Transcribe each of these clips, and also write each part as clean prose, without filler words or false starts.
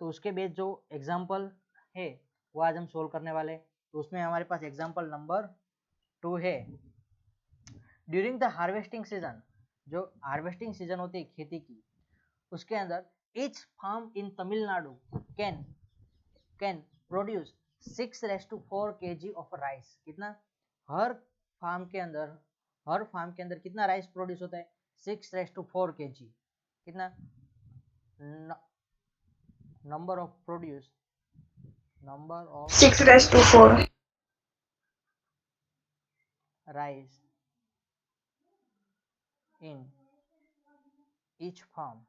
तो उसके बेस जो एग्जाम्पल है वो आज हम सोल्व करने वाले। तो उसमें हमारे पास एग्जाम्पल नंबर 2 है। ड्यूरिंग द हार्वेस्टिंग सीजन, जो हार्वेस्टिंग सीजन होती है खेती की, उसके अंदर each farm in Tamil Nadu can produce 6:4 kg of rice। कितना? हर फार्म के अंदर कितना राइस प्रोड्यूस होता है? 6:4 kg। कितना? Number of 6:4 rice in each farm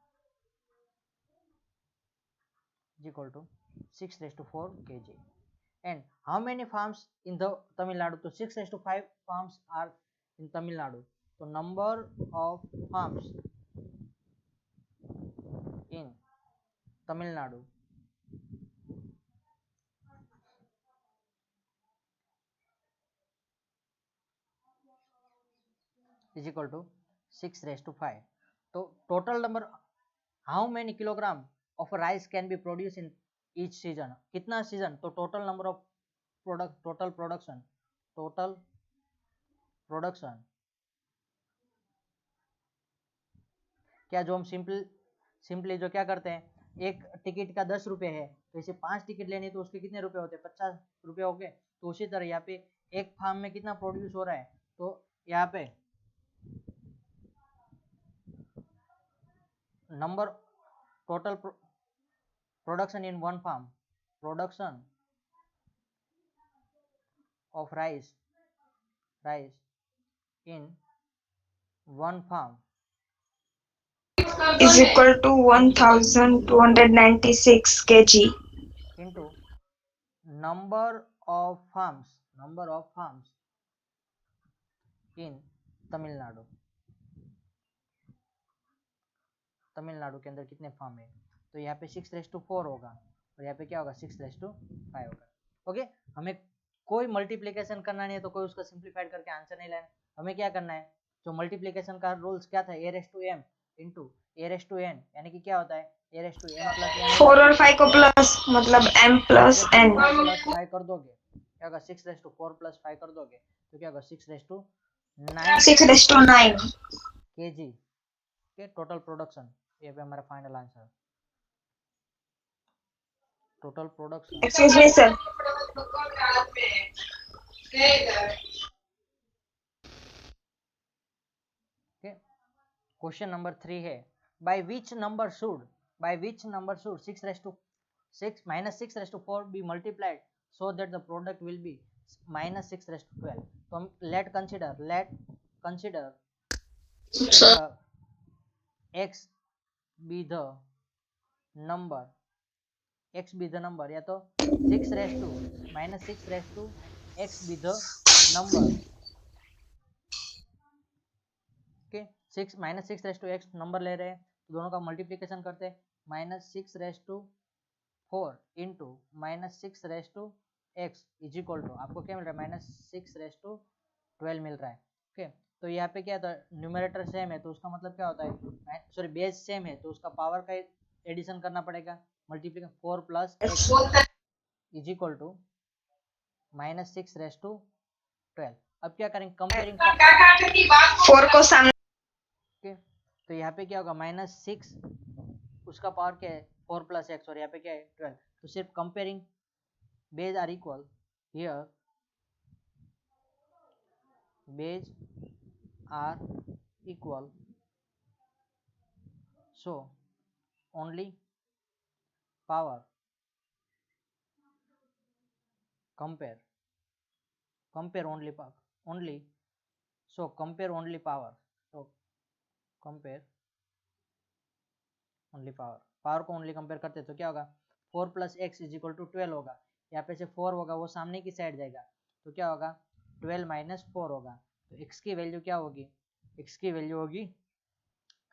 is equal to 6:4 kg. And how many farms in the Tamil Nadu? तो 6:5 farms are in Tamil Nadu. तो number of farms in Tamil Nadu is equal to 6:5. तो total number, how many kilogram of rice can be produced in each season? कितना season? तो total number of total production क्या, जो हम simply जो क्या करते हैं, एक टिकट का 10 रुपये है, तो इसे 5 टिकट लेनी तो उसके कितने रुपए होते हैं? 50 रुपये हो गए। तो उसी तरह यहाँ पे एक फार्म में कितना प्रोड्यूस हो रहा है, तो यहाँ पे number total production in one farm, production of rice in one farm is equal to 1296 kg into number of farms in Tamil Nadu. Tamil Nadu के अंदर कितने फार्म है? तो यहाँ पे 6:4 होगा और यहाँ पे क्या होगा? 6:5 होगा। ओके, हमें कोई मल्टीप्लीकेशन करना नहीं है, तो कोई उसका सिंप्लीफाइड करके आंसर नहीं लाना। हमें क्या करना है, जो मल्टीप्लीकेशन का रूल्स क्या था? a/m इंटू a/n, यानी कि क्या होता है? a/m प्लस n 4 और 5 को प्लस मतलब m प्लस n प्लस 5 कर दोगे, क्या होगा? 6:4 प्लस 5 कर दोगे तो क्या होगा? 6:9 6:9 kg के टोटल प्रोडक्शन। ये पे हमारा final answer, total production. Excuse me sir question number 3 है, by which number should 6:4 be multiplied so that the product will be -6:12। तो हम let consider x be the number या तो 6:-x be the number। Okay, 6:-x number ले रहे हैं तो दोनों का मल्टीप्लिकेशन करते हैं। -6:4 into -6:x is equal to, आपको क्या मिल रहा है? -6:12 मिल रहा है। ओके, तो यहाँ पे क्या था? न्यूमरेटर सेम है तो उसका मतलब क्या होता है? सॉरी, बेस सेम है तो उसका पावर का एडिशन करना पड़ेगा। Multiplication 4 + x is equal to -6:12। अब क्या करेंगे? कंपेयरिंग 4 को सामने। ओके, तो यहाँ पे क्या होगा? -6 उसका पावर क्या है? 4 + x और यहाँ पे क्या है? 12। तो सिर्फ comparing base are equal, here base are equal, so only power compare only power only, so compare only power, so compare only power को ओनली कंपेयर करते हैं तो क्या होगा? 4 + x इज इक्वल टू 12 होगा। यहाँ पे से 4 होगा वो सामने की साइड जाएगा तो क्या होगा? 12 - 4 होगा। तो x की वैल्यू क्या होगी? x की वैल्यू होगी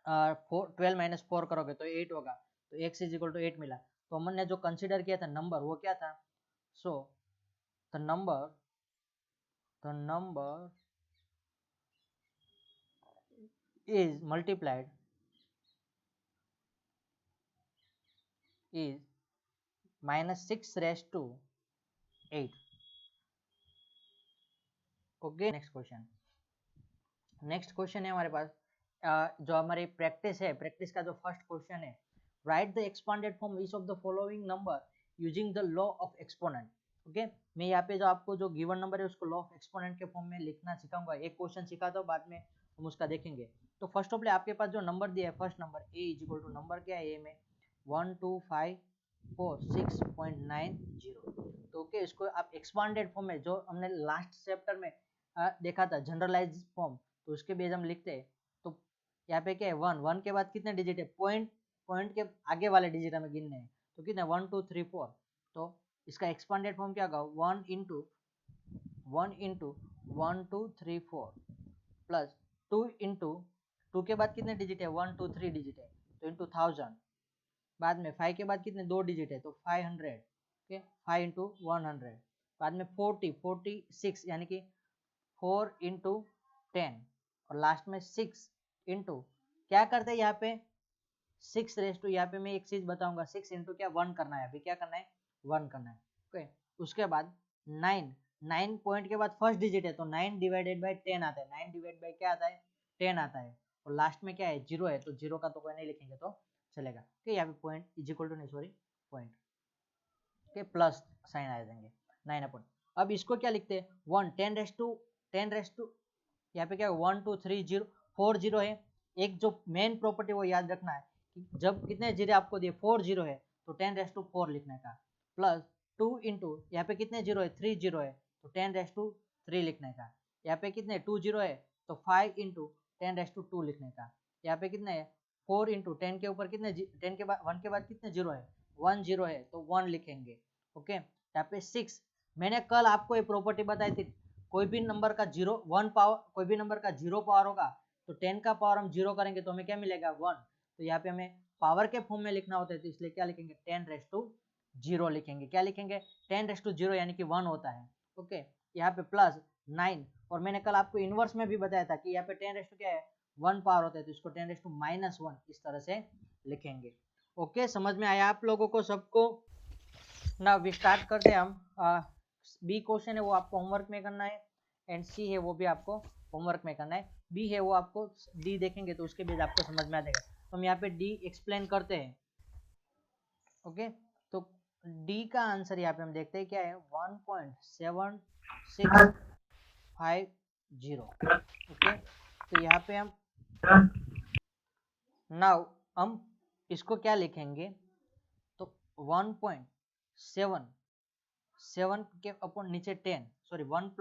12 - 4 करोगे तो 8 होगा। तो x इज इक्वल टू 8 मिला। तो हमने ने जो कंसिडर किया था नंबर वो क्या था? So the number is multiplied is -6⁸ okay. Next question है हमारे पास जो हमारी प्रैक्टिस है, प्रैक्टिस का जो फर्स्ट क्वेश्चन है, right the expanded form each of the following number using the law of exponent. Okay, मैं यहाँ पे जो आपको जो गिवन नंबर है उसको लॉ ऑफ एक्सपोनेंट के फॉर्म में लिखना सिखाऊंगा। एक क्वेश्चन सिखाता हूँ, बाद में हम उसका देखेंगे। तो फर्स्ट ऑफ ऑल आपके पास जो नंबर दिया है, first number A is equal to, number क्या है ए में 12546.90। तो ओके, इसको आप एक्सपांडेड फॉर्म में, जो हमने लास्ट चैप्टर में देखा था जनरलाइज फॉर्म, तो उसके बेस हम लिखते हैं। तो यहाँ पे क्या है, 1 के बाद कितने डिजिट है, पॉइंट के आगे वाले डिजिट हमें गिनने हैं। तो कितने 1 2 3 4। तो इसका एक्सपांडेड फॉर्म क्या होगा, 1 इंटू 1 2 3 4 प्लस 2 इंटू 2 के बाद कितने डिजिट है, 1 2 3 डिजिट है, तो इंटू 1000। बाद में 5 के बाद कितने 2 डिजिट है, तो 500। Okay, 5 into 100। बाद में 46 यानी कि 4 इंटू 10, और लास्ट में 6 इंटू क्या करते हैं यहाँ पे 6 यहाँ पे मैं एक चीज बताऊंगा, 6 इंटू क्या 1 करना है, अभी क्या करना है 1 करना है। ओके, उसके बाद 9 पॉइंट के बाद फर्स्ट डिजिट है, तो 9 डिवाइडेड बाई 10 आता है, 9 डिवाइड बाई क्या आता है 10 आता है, और लास्ट में क्या है 0 है, तो 0 का तो कोई नहीं लिखेंगे तो चलेगा। ओके, यहाँ पे पॉइंट इज इक्वल टू, नहीं सॉरी पॉइंट के प्लस साइन आ जाएंगे 9 अपॉन। अब इसको क्या लिखते हैं 1 10 यहाँ पे क्या 1 2 3 0 4 0 है। एक जो मेन प्रॉपर्टी वो याद रखना है कि जब कितने जीरो आपको दिए 4 0 है, तो 10⁻4 लिखने का, प्लस 2 इंटू यहाँ पे कितने जीरो है 3 0 है, तो 10⁻3 लिखने का। यहाँ पे कितने 2 0 है, तो 5 इंटू 10⁻2 लिखने का। यहाँ पे कितने है 4 इंटू 10 के ऊपर कितने 10 के बाद 1 के बाद कितने जीरो है 1 0 है, तो 1 लिखेंगे। ओके, यहाँ पे 6, मैंने कल आपको ये प्रॉपर्टी बताई थी, कोई भी नंबर का 1 पावर, कोई भी नंबर का 0 पावर होगा, तो 10 का पावर हम 0 करेंगे तो हमें क्या मिलेगा 1। तो यहाँ पे हमें पावर के फॉर्म में लिखना होता है, तो इसलिए क्या लिखेंगे 10⁻0 लिखेंगे। क्या लिखेंगे 10⁻0 यानी कि 1 होता है। ओके, यहाँ पे प्लस 9, और मैंने कल आपको इनवर्स में भी बताया था कि यहाँ पे 10 क्या है 1 पावर होता है, तो इसको 10⁻1 इस तरह से लिखेंगे। ओके, समझ में आया आप लोगों को सबको। ना वी स्टार्ट करते हैं हम। बी क्वेश्चन है वो आपको होमवर्क में करना है, एंड सी है वो भी आपको होमवर्क में करना है। बी है वो आपको डी देखेंगे तो उसके बेस आपको समझ में आ जाएगा। तो हम यहाँ पे डी एक्सप्लेन करते हैं। ओके, तो डी का आंसर यहाँ पे हम देखते हैं क्या है 1.7650। ओके, तो यहाँ पे हम नाउ हम इसको क्या लिखेंगे, तो 1.7 के अपॉन नीचे 10, सॉरी 1 +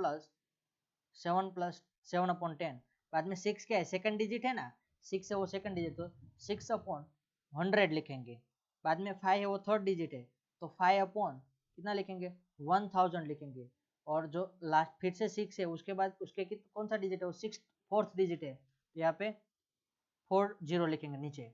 7 अपॉन 10, बाद में 6 क्या है सेकंड डिजिट है ना, 6 है वो सेकंड डिजिट, तो 6 अपॉन 100 लिखेंगे। बाद में 5 है वो थर्ड डिजिट है, तो 5 अपॉन कितना लिखेंगे 1000 लिखेंगे। और जो लास्ट फिर से 6 है, उसके बाद उसके कौन सा डिजिट है वो 6 फोर्थ डिजिट है, तो यहाँ पे 4 0 लिखेंगे नीचे।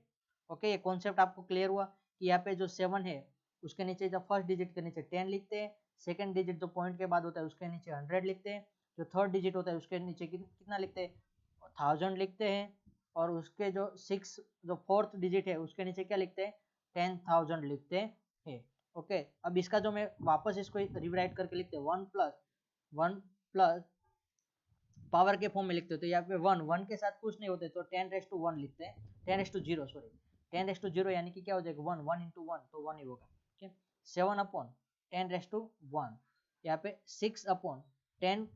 ओके, ये कॉन्सेप्ट आपको क्लियर हुआ कि यहाँ पे जो 7 है उसके नीचे जब फर्स्ट डिजिट के नीचे 10 लिखते हैं, सेकंड डिजिट जो पॉइंट के बाद होता है उसके नीचे 100 लिखते हैं, जो थर्ड डिजिट होता है उसके नीचे कितना लिखते हैं 1000 लिखते हैं, और उसके जो 6 जो फोर्थ डिजिट है उसके नीचे क्या लिखते हैं 10,000 लिखते हैं। ओके, अब इसका जो मैं वापस इसको रिवराइट करके लिखते हैं 1 पावर के फॉर्म में लिखते हो, तो यहाँ पे 1 के साथ कुछ नहीं होते, तो 10⁻1 लिखते हैं, 10⁻0 सॉरी 10⁻0 यानी कि क्या हो जाएगा 1 इंटू 1, तो 1 ही होगा। ठीक है, 7 अपॉन 10⁻1, यहाँ पे 6 अपॉन 10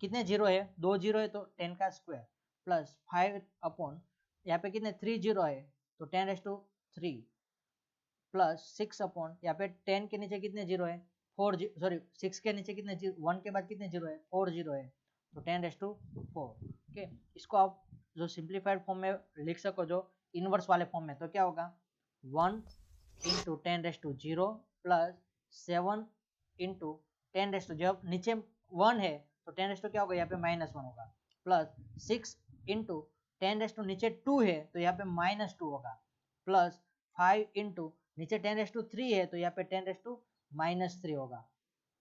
कितने जीरो है 2 जीरो है, तो 10 का स्क्वायर, प्लस 5 अपॉन यहाँ पे कितने 3 जीरो है, तो 10⁻3, प्लस 6 अपॉन यहाँ पे 10 के नीचे कितने जीरो है 4, सॉरी 6 के नीचे कितने 1 के बाद कितने जीरो है 4 जीरो है, तो 10⁻4। ओके, इसको आप जो सिंप्लीफाइड फॉर्म में लिख सको, जो इनवर्स वाले फॉर्म में, तो क्या होगा 1 इंटू 10⁻0 प्लस 7 इंटू 10⁻, जब नीचे 1 है तो 10 क्या होगा यहाँ पे -1 होगा, प्लस 6 इंटू 10 नीचे 2 है तो यहाँ पे -2 होगा, प्लस 5 इंटू नीचे 10⁻3 है तो यहाँ पे 10⁻3 होगा,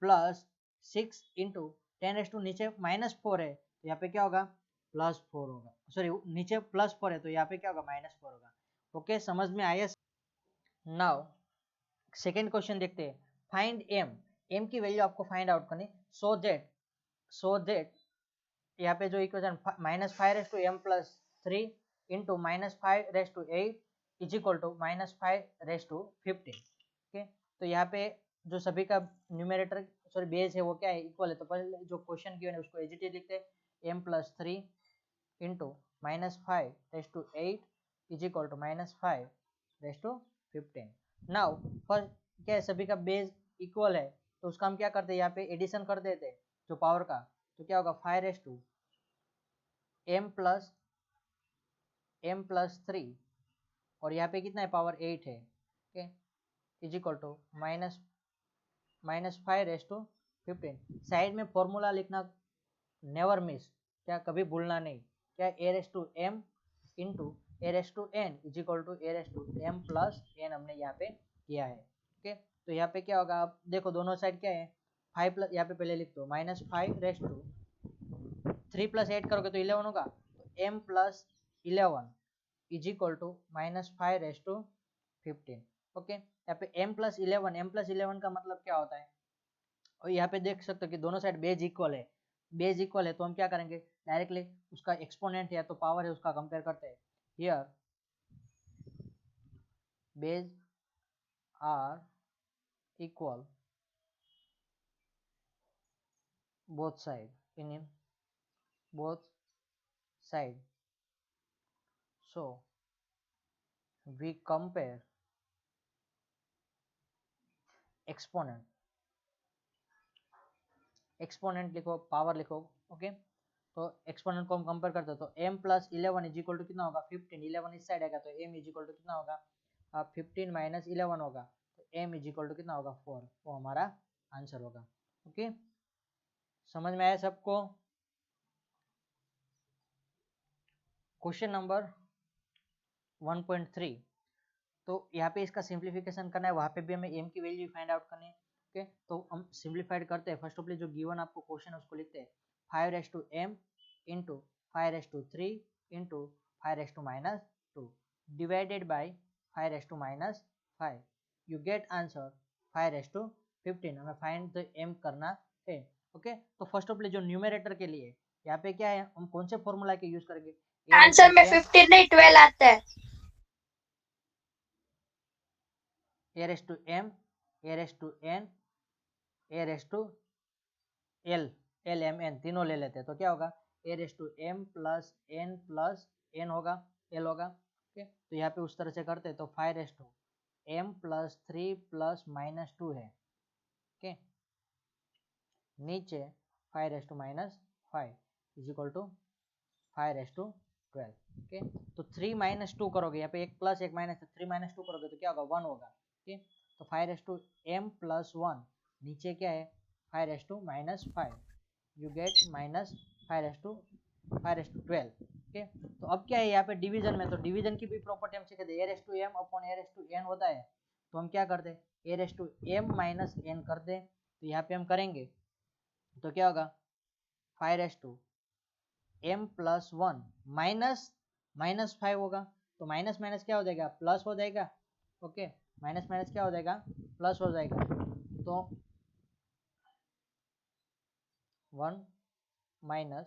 प्लस 6 इंटू 10 नीचे -4 है तो यहाँ पे क्या होगा +4 होगा, सॉरी नीचे +4 है तो यहाँ पे क्या होगा -4 होगा। ओके, समझ में आया। नाउ सेकेंड क्वेश्चन देखते हैं, फाइंड एम की वैल्यू आपको फाइंड आउट करनी, सो दैट यहाँ पे जो equation -5m+3 into -5/8 is equal to -5/15। Okay, तो यहाँ पे जो सभी का न्यूमरेटर सॉरी बेस है वो क्या है, इक्वल है। तो पहले जो क्वेश्चन गिवन है उसको एज इट इज लिखते हैं, m+3 into -5/8 is equal to -5/15। Now first क्या है, सभी का बेस इक्वल है तो उसका हम क्या करते हैं, यहाँ पे एडिशन कर देते हैं जो पावर का, तो क्या होगा 5m+3 और यहाँ पे कितना है पावर 8 है, okay, is equal to -5/15। Side में फॉर्मूला लिखना नेवर मिस, क्या कभी भूलना नहीं, क्या a/m into a/n is equal to a/m+n हमने यहाँ पे किया है। ओके, तो यहाँ पे क्या होगा, आप देखो दोनों साइड क्या है 5 प्लस, यहाँ पे पहले लिख दो -5/3 + 8 करोगे तो 11 होगा, तो m+11 is equal to -5/15। Okay, यहाँ पे m+11 का मतलब क्या होता है, और यहाँ पे देख सकते हो कि दोनों साइड बेज इक्वल है, बेज इक्वल है तो हम क्या करेंगे, डायरेक्टली उसका एक्सपोनेंट या तो पावर है उसका कंपेयर करते हैं। Here base are equal both side in both side, so we compare exponent लिखो, पावर लिखो। ओके, तो एक्सपोनेंट को हम कंपेयर करते हैं तो m+11 इज इक्वल टू कितना होगा 15, 11 इस साइड आएगा तो m इज इक्वल टू कितना होगा 15 - 11 होगा, तो m इज इक्वल टू कितना होगा 4, वो हमारा आंसर होगा। ओके, समझ में आया सबको? क्वेश्चन नंबर 1.3, तो यहाँ पे इसका सिंप्लीफिकेशन करना है, वहाँ पे भी हमें m की वैल्यू फाइंड आउट करनी है। ओके, तो हम सिंप्लीफाइड करते हैं। फर्स्ट ऑफ ऑल जो गिवन आपको क्वेश्चन है उसको लिखते हैं 5m into 5/3 into 5⁻² divided by 5⁻5, you get answer 5/15। हमें फाइंड द m करना है। ओके, तो फर्स्ट ऑफ ऑल जो न्यूमरेटर के लिए यहाँ पे क्या है, हम कौन से फॉर्मूला के यूज करेंगे, आंसर में 15 नहीं 12 आता है। a/m a/n a/lmn तीनों ले लेते हैं तो क्या होगा a/m+n+n होगा, l होगा। ओके, तो यहाँ पे उस तरह से करते हैं तो 5m+3 + -2 है। ओके, नीचे 5⁻5 इज इक्वल टू 5/12। ओके, तो 3 - 2 करोगे, यहाँ पे एक प्लस एक माइनस, 3 - 2 करोगे तो क्या होगा 1 होगा। ओके, तो 5m+1 नीचे क्या है 5⁻5, यू गेट -5/12। ओके, तो अब क्या है यहाँ पे डिवीजन में, तो डिवीजन की भी प्रॉपर्टी हम सीखे थे, a/m/n होता है, तो हम क्या करते हैं a/m-n कर दे, तो यहाँ पे हम करेंगे तो क्या होगा 5m+1 -5 होगा, तो माइनस माइनस क्या हो जाएगा प्लस हो जाएगा। ओके, माइनस माइनस क्या हो जाएगा प्लस हो जाएगा, तो 1 minus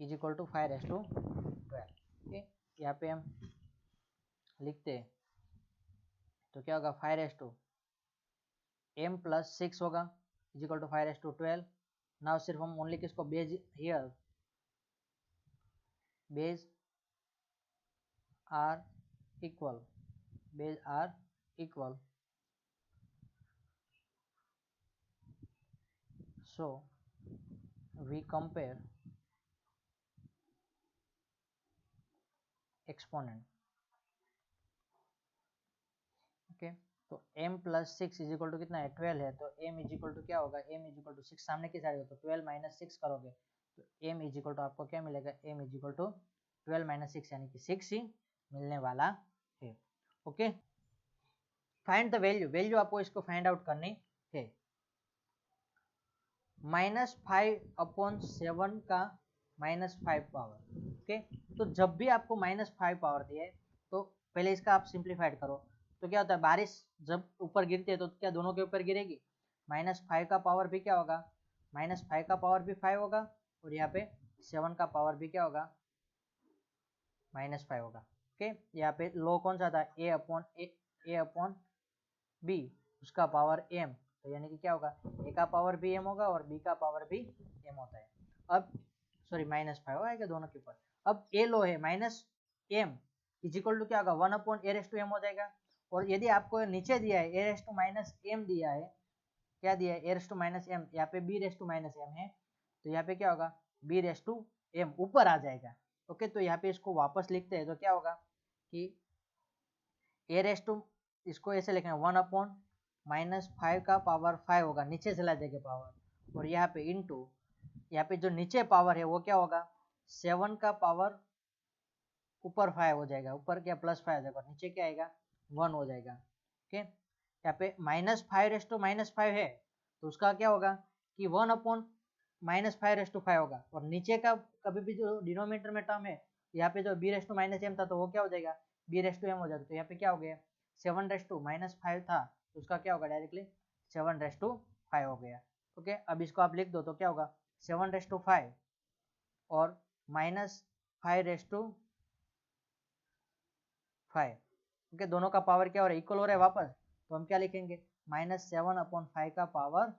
is equal to 5/12। Okay, यहाँ पे हम लिखते हैं तो क्या होगा 5m+6 होगा इज इक्वल टू 5/12। नाउ सिर्फ हम ओनली किसको base here base are equal so we compare exponent। Okay, तो m+6 इज इक्वल टू कितना है 12 है, तो m इज इक्वल टू क्या होगा m इज इक्वल टू 6 सामने की साइड तो 12 - 6 करोगे तो m इज इक्वल टू आपको क्या मिलेगा m इज इक्वल टू 12 - 6 यानी कि 6 ही मिलने वाला है। ओके, फाइंड द वैल्यू आपको इसको फाइंड आउट करनी है। -5/7 का -5 पावर। ओके, तो जब भी आपको -5 पावर दिए तो पहले इसका आप सिंप्लीफाइड करो, तो क्या होता है, बारिश जब ऊपर गिरती है तो क्या दोनों के ऊपर गिरेगी, -5 का पावर भी क्या होगा, -5 का पावर भी 5 होगा, और यहाँ पे 7 का पावर भी क्या होगा, -5 होगा। ओके, यहाँ पे लो कौन सा था, ए अपॉन बी, उसका पावर m, तो यानी कि क्या होगा, a का पावर भी m होगा और b का पावर भी m होता है। अब सॉरी -5 होगा दोनों के ऊपर। अब a लो है, -m इज इक्वल टू क्या होगा, 1/a m हो जाएगा। और यदि आपको नीचे दिया है a-m दिया है, क्या दिया है, a-m, यहाँ पे b-m है, तो यहाँ पे क्या होगा, b-m ऊपर आ जाएगा। ओके, तो यहाँ पे इसको वापस लिखते हैं तो क्या होगा कि इसको ऐसे लिखना है 1/-5 का पावर 5 होगा, नीचे चला जाएगा पावर, और यहाँ पे इंटू, यहाँ पे जो नीचे पावर है वो क्या होगा, 7 का पावर ऊपर 5 हो जाएगा, ऊपर क्या +5 हो जाएगा, नीचे क्या आएगा 1 हो जाएगा। ओके, यहाँ पे -5 है, तो उसका क्या होगा कि 1/-5 होगा, और नीचे का कभी भी जो डिनोमिनेटर में टर्म है, यहाँ पे जो b-m था तो वो क्या हो जाएगा, b-m हो जाएगा, तो यहाँ पे क्या हो गया, 7-5 था, तो उसका क्या होगा, डायरेक्टली 7/5 हो गया। ओके, अब इसको आप लिख दो तो क्या होगा, 7/5 और -5/5। ओके, दोनों का पावर क्या हो रहा है, इक्वल हो रहा है वापस, तो हम क्या लिखेंगे, -7/5 का पावर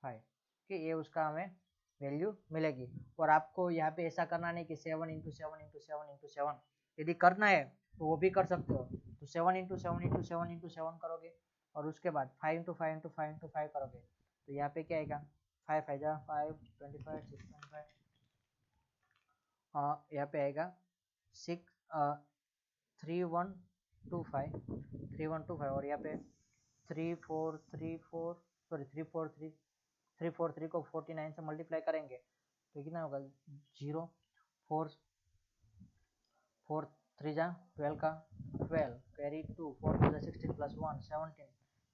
5। ओके, ये उसका हमें वैल्यू मिलेगी। और आपको यहाँ पे ऐसा करना नहीं कि 7 × 7 × 7 × 7, यदि करना है तो वो भी कर सकते हो, तो 7 × 7 × 7 × 7 करोगे, और उसके बाद 5 × 5 × 5 × 5 करोगे, तो यहाँ पे क्या आएगा, 5 5 5 25 625, यहाँ पे आएगा 3125, और यहाँ पे 343 को 49 से मल्टीप्लाई करेंगे तो कितना होगा, 0 4 4 3 जा 12 का 12 कैरी 2 4 2 16 प्लस 1 17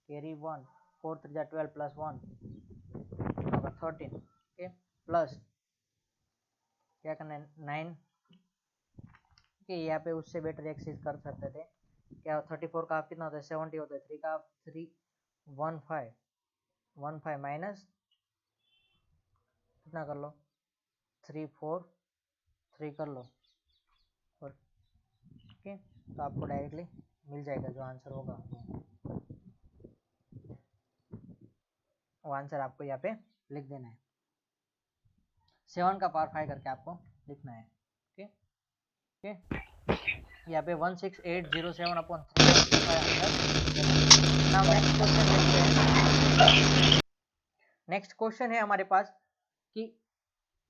कैरी 1 4 3 जा 12 प्लस 1 होगा 13। ओके, प्लस क्या करना है 9 के, यहाँ पे उससे बेटर एक्सरसाइज कर सकते थे, क्या 34 का आप कितना होता है 70 होता है, 3 का 315 माइनस कितना कर लो 343 कर लो, और ओके, तो आपको डायरेक्टली मिल जाएगा जो आंसर होगा, वो आंसर आपको यहाँ पे लिख देना है, 7 का पावर 5 करके आपको लिखना है। ओके ओके, यहाँ पे 16807/3 नेक्स्ट क्वेश्चन है हमारे पास कि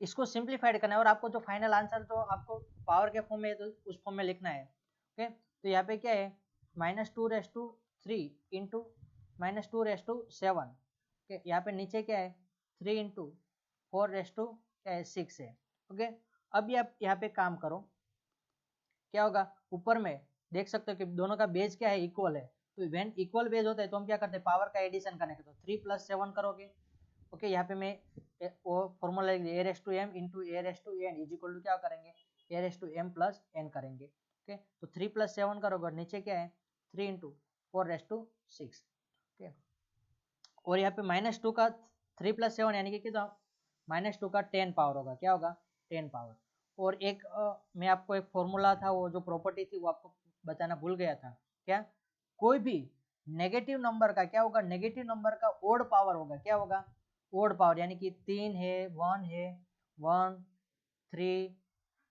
इसको सिंप्लीफाइड करना है, और आपको जो फाइनल आंसर जो आपको पावर के फॉर्म में तो उस फॉर्म में लिखना है। ओके, तो यहाँ पे क्या है, -2/3 इंटू -2/7, यहाँ पे नीचे क्या है 3 इंटू 4/6 है। ओके, अब आप यहाँ पे काम करो, क्या होगा, ऊपर में देख सकते हो कि दोनों का बेस क्या है, इक्वल है, तो व्हेन इक्वल बेस होता है तो हम क्या करते हैं, पावर का एडिशन करने के, तो 3 + 7 करोगे। ओके, यहाँ पे मैं वो formula a/m into a/n is equal to क्या करेंगे, a/m + n करेंगे। ओके, तो 3 + 7 करोगे, और नीचे क्या है 3 इंटू 4/6। ओके, और यहाँ पे -2 का 3 + 7 यानी कि कितना, -2 का 10 पावर होगा, क्या होगा 10 पावर। और एक मैं आपको एक फॉर्मूला था, वो जो प्रॉपर्टी थी वो आपको बताना भूल गया था, क्या, कोई भी नेगेटिव नंबर का क्या होगा, नेगेटिव नंबर का ओड पावर होगा, क्या होगा ओड पावर, यानी कि 3 है 1 है 1 3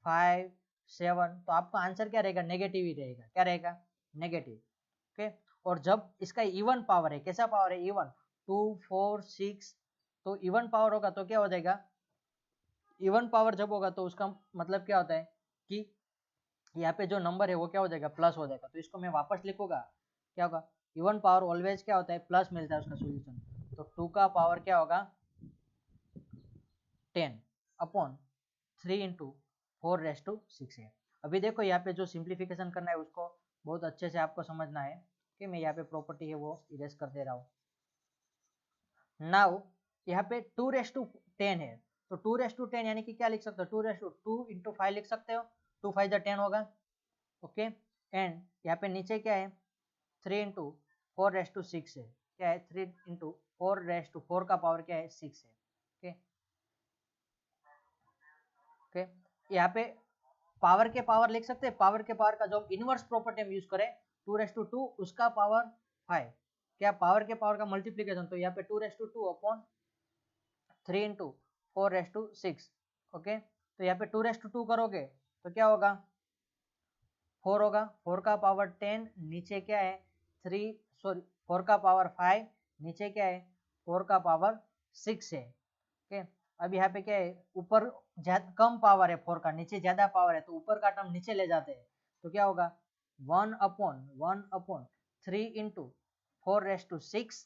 5 7, तो आपका आंसर क्या रहेगा, नेगेटिव ही रहेगा, क्या रहेगा नेगेटिव। ओके, और जब इसका इवन पावर है, कैसा पावर है इवन, 2 4 6, तो इवन पावर होगा तो क्या हो जाएगा, इवन पावर जब होगा तो उसका मतलब क्या होता है कि यहाँ पे जो नंबर है वो क्या हो जाएगा, प्लस हो जाएगा, तो इसको मैं वापस लिखूंगा, क्या होगा, इवन पावर ऑलवेज क्या होता है, प्लस मिलता है उसका सोल्यूशन, तो 2 का पावर क्या होगा 10/3 इंटू 4/6 है। अभी देखो यहाँ पे जो सिंप्लीफिकेशन करना है उसको बहुत अच्छे से आपको समझना है, कि मैं यहाँ पे प्रॉपर्टी है वो इरेज कर दे रहा हूँ। नाउ यहाँ पे 2/10 है, तो 2/10 यानी कि क्या लिख सकते हो, 2 इंटू 5 लिख सकते हो, 2 5 10 होगा। ओके, एंड यहाँ पे नीचे क्या है 3 इंटू 4⁶ है, क्या है 3 इंटू 4⁴ का पावर क्या है 6 है। ओके ओके, यहाँ पे पावर के पावर लिख सकते हैं, पावर के पावर का जो इनवर्स प्रॉपर्टी हम यूज करें 2⁻2 उसका पावर 5, क्या पावर के पावर का मल्टीप्लीकेशन, तो यहाँ पे 2⁻2 अपॉन 3 इंटू 4⁶। ओके, तो यहाँ पे 2⁻2 करोगे तो क्या होगा 4 होगा, 4 का पावर 10, नीचे क्या है 3, सॉरी 4 का पावर 5, नीचे क्या है 4 का पावर 6 है। ओके, अब यहाँ पे क्या है ऊपर कम पावर है 4 का, नीचे ज्यादा पावर है, तो ऊपर का टर्म नीचे ले जाते हैं, तो क्या होगा 1 अपॉन 3 इंटू 4⁶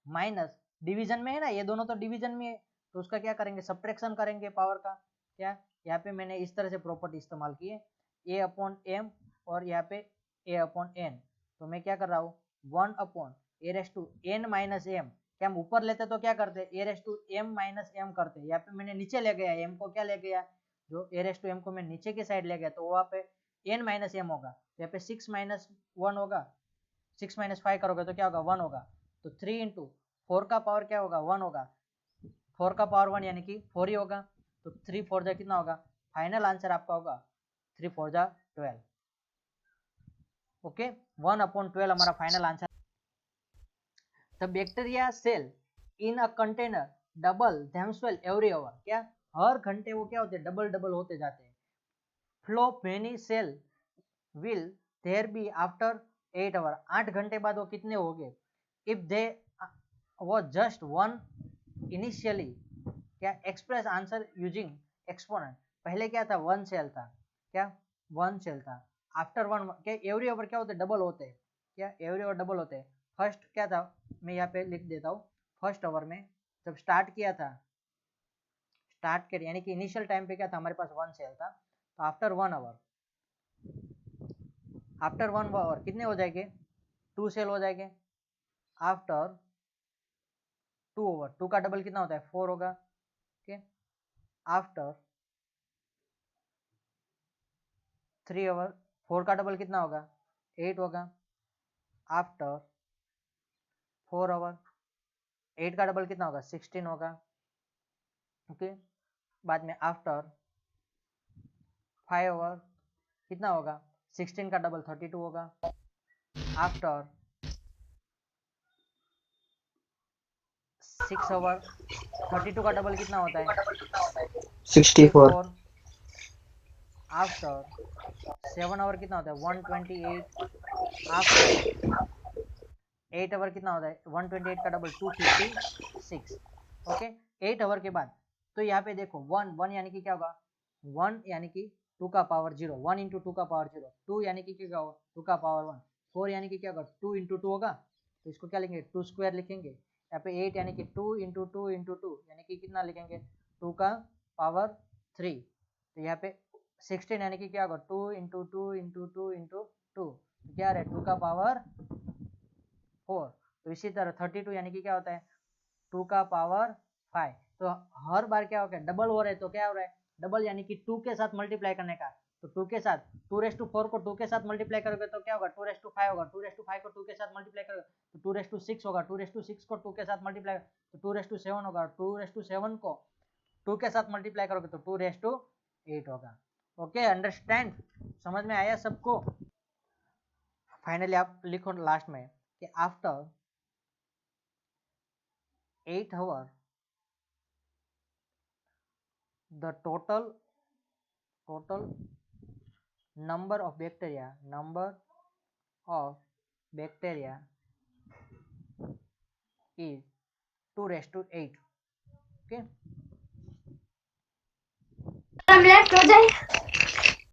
माइनस डिवीजन में है ना, ये दोनों तो डिवीजन में है, तो उसका क्या करेंगे सब्ट्रैक्शन करेंगे पावर का। क्या यहाँ पे मैंने इस तरह से प्रॉपर्टी इस्तेमाल की है a/m और यहाँ पे a/n, तो मैं क्या कर रहा हूँ 1/a/n-m, क्या हम ऊपर लेते तो क्या करते a/m-m करते, यहाँ पे मैंने नीचे ले गया, m को क्या ले गया, जो a/m को मैं नीचे की साइड ले गया, तो वहाँ पे n-m होगा, यहाँ पे 6 - 1 होगा, 6 - 5 करोगे तो क्या होगा 1 होगा, तो 3 इंटू 4 का पावर क्या होगा 1 होगा, 4 का पावर 1 यानी कि 4 ही होगा, तो 3 4 जा कितना होगा, फाइनल आंसर आपका होगा 3 4 जा 12। ओके, 1/12 हमारा final answer. The bacteria cell in a container double themselves every hour, क्या हर घंटे वो क्या होते हैं डबल डबल होते जाते हैं। Flow many cell will there be after 8 hour, 8 घंटे बाद वो कितने हो गए, इफ दे वो जस्ट वन इनिशियली, क्या एक्सप्रेस आंसर यूजिंग एक्सपोनेंट, पहले क्या था 1 सेल था, क्या 1 सेल था, आफ्टर 1 क्या एवरी आवर क्या होते डबल होते हैं, क्या एवरी आवर डबल होते हैं। फर्स्ट क्या था मैं यहाँ पे लिख देता हूँ, फर्स्ट आवर में जब स्टार्ट किया था, स्टार्ट कर यानी कि इनिशियल टाइम पे क्या था हमारे पास 1 सेल था, तो आफ्टर 1 आवर, आफ्टर 1 आवर कितने हो जाएंगे 2 सेल हो जाएंगे, आफ्टर 2 आवर 2 का डबल कितना होता है 4 होगा। ओके, आफ्टर 3 आवर 4 का डबल कितना होगा 8 होगा, आफ्टर 4 आवर 8 का डबल कितना होगा 16 होगा। ओके, बाद में आफ्टर 5 आवर कितना होगा 16 का डबल 32 होगा, आफ्टर 6 आवर 32 का डबल कितना होता है 64। आफ्टर 7 आवर कितना होता है 128, आफ्टर 8 आवर कितना होता है 128 का डबल 256। ओके, 8 आवर के बाद तो यहाँ पे देखो 1 यानी कि क्या होगा 1 यानी कि 2 का पावर 0, 1 इंटू 2 का पावर 0, 2 यानी कि क्या होगा 2 का पावर 1, 4 यानी कि क्या होगा 2 इंटू 2 होगा, तो इसको क्या लिखेंगे 2 स्क्वायर लिखेंगे। यहाँ पे 8 यानी कि 2 इंटू 2 इंटू 2 यानी कि कितना लिखेंगे 2 का पावर 3, तो यहाँ पे 16 यानी कि क्या होगा 2 इंटू 2 इंटू 2 इंटू 2, क्या है 2 का पावर 4, तो इसी तरह 32 यानी कि क्या होता है 2 का पावर 5, तो हर बार क्या हो गया डबल हो रहा है, तो क्या हो रहा है डबल यानी कि 2 के साथ मल्टीप्लाई करने का, तो 2 के साथ 2⁴ को 2 के साथ मल्टीप्लाई करोगे तो क्या होगा 2⁵ होगा, 2⁵ को 2 के साथ मल्टीप्लाई करोगे तो 2�6 होगा, 2�6 को 2 के साथ मल्टीप्लाई तो 2�7 होगा, 2�7 को 2 के साथ मल्टीप्लाई करोगे तो 2⁸ होगा। ओके, अंडरस्टैंड, समझ में आया सबको। फाइनली आप लिखो लास्ट में कि after 8 hour the total number of bacteria is 2⁸। okay, left हो जाए